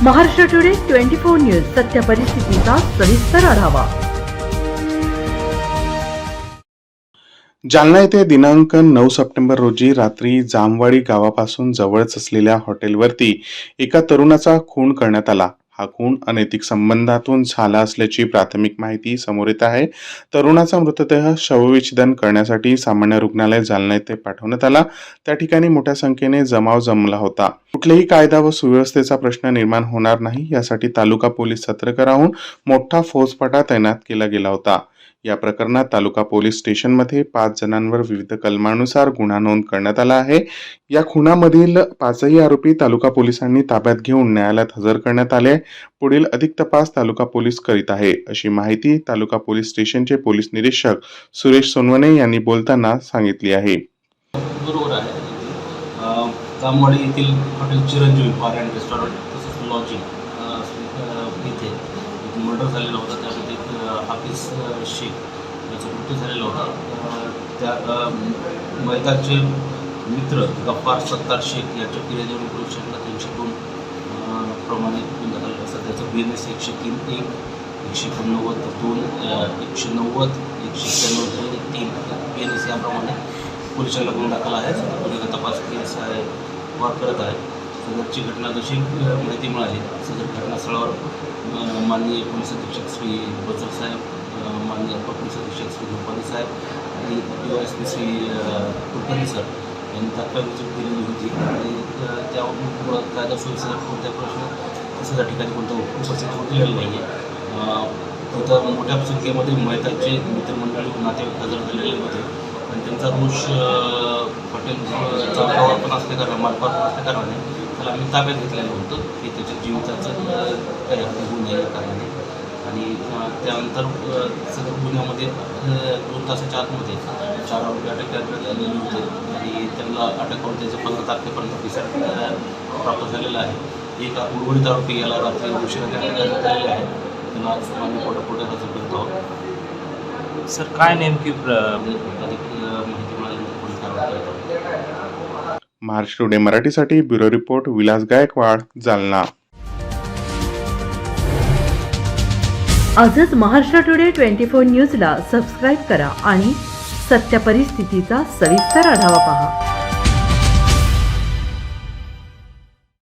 Maharashtra today 24 news सत्य परिस्थितीचा सविस्तर आढावा। जालना येथे दिनांक 9 सप्टेंबर रोजी रात्री जामवाडी गावापासून जवळच असलेल्या हॉटेलवरती एका तरुणाचा खून करण्यात आला। हा खून अनैतिक संबंधातून झाला असल्याची प्राथमिक माहिती समोर येत आहे। तरुणाचा मृतदेह शवविच्छेदन करण्यासाठी सामान्य रुग्णालय जालना येथे पाठवण्यात आला। त्या ठिकाणी मोठ्या संख्येने जमाव जमला होता। कुठलेही कायदा व सुव्यवस्थेचा प्रश्न निर्माण होणार नाही यासाठी तालुका पोलीस सतर्क राहून मोठा फौजफाटा तैनात केला गेला होता। या प्रकरणात तालुका पोलीस स्टेशनमध्ये 5 जणांवर विविध कलमानुसार गुन्हा नोंद करण्यात आला आहे। या खुनामधील 5ही आरोपी तालुका पोलिसांनी ताब्यात घेऊन न्यायालयात हजर करण्यात आले। पुढील अधिक तपास तालुका पोलीस करीत आहे, अशी माहिती तालुका पोलीस स्टेशनचे पोलीस निरीक्षक सुरेश सोनवणे यांनी बोलताना सांगितली आहे। बरोबर आहे। जामवाडी येथील hotel Chiranjeevi bar and restaurant तसंच लॉजिंग इथे मर्डर झालेला होता। त्यामध्ये हाफिज शेख याचा मृत्यू झालेला होता। त्या मैदाचे मित्र गफ्फार सत्तार शेख यांच्या फिर्यादीवरून पोलीस स्टेशनला 302 प्रमाणे गुन्हा दाखल असतात। त्याचं BNS 103 1 189 2 190 196 3 BNS याप्रमाणे पोलीस स्टेशनला गुन्हा दाखल आहे। गुन्ह्याचा तपास PSI वार करत आहे। सदरची घटना जशी माहिती मिळाली सदर घटनास्थळावर माननीय पोलीस अधीक्षक श्री बचर साहेब, माननीय पोलीस अधीक्षक श्री गोपाली साहेब आणि DOSP श्री कुलकर्णी सर यांनी तात्काळ विजिट दिलेली होती आणि त्यामुळं कायदा सुव्यवस्थेचा कोणत्या प्रश्न तसं त्या ठिकाणी कोणतं उपस्थित होतलेलं नाही आहे। तिथं मोठ्या संख्येमध्ये मैताचे मित्रमंडळी नातेवाईक हजर झालेले होते आणि त्यांचा रोष हॉटेल चौकावर पण असल्या कारणाने मार्गावर पण असल्या कारणाने त्याला आम्ही ताब्यात घेतलेलं होतं की त्याच्या जीविताचं काही हत्या होऊ नये या कारणाने। आणि त्यानंतर सदर गुन्ह्यामध्ये 2 तासाच्या आतमध्ये 4 आरोपी अटक करण्यात आलेले होते आणि त्यांना अटक करून त्याचे 15 तारखेपर्यंत पिसाट प्राप्त झालेला आहे। एक उर्वरित आरोपी याला रात्री उशिरा अटक करण्यात आलेली आहे। त्यांना आज आम्ही पोटापोटी हजर करत आहोत। सर काय नेमकी अधिक माहिती मिळाल्यानंतर पोलीस कारवाई करतात। महाराष्ट्र टुडे मराठीसाठी ब्युरो रिपोर्ट विलास गायकवाड, जालना। आजच महाराष्ट्र टुडे 24 न्यूजला सबस्क्राईब करा आणि सत्य परिस्थितीचा सविस्तर आढावा पहा।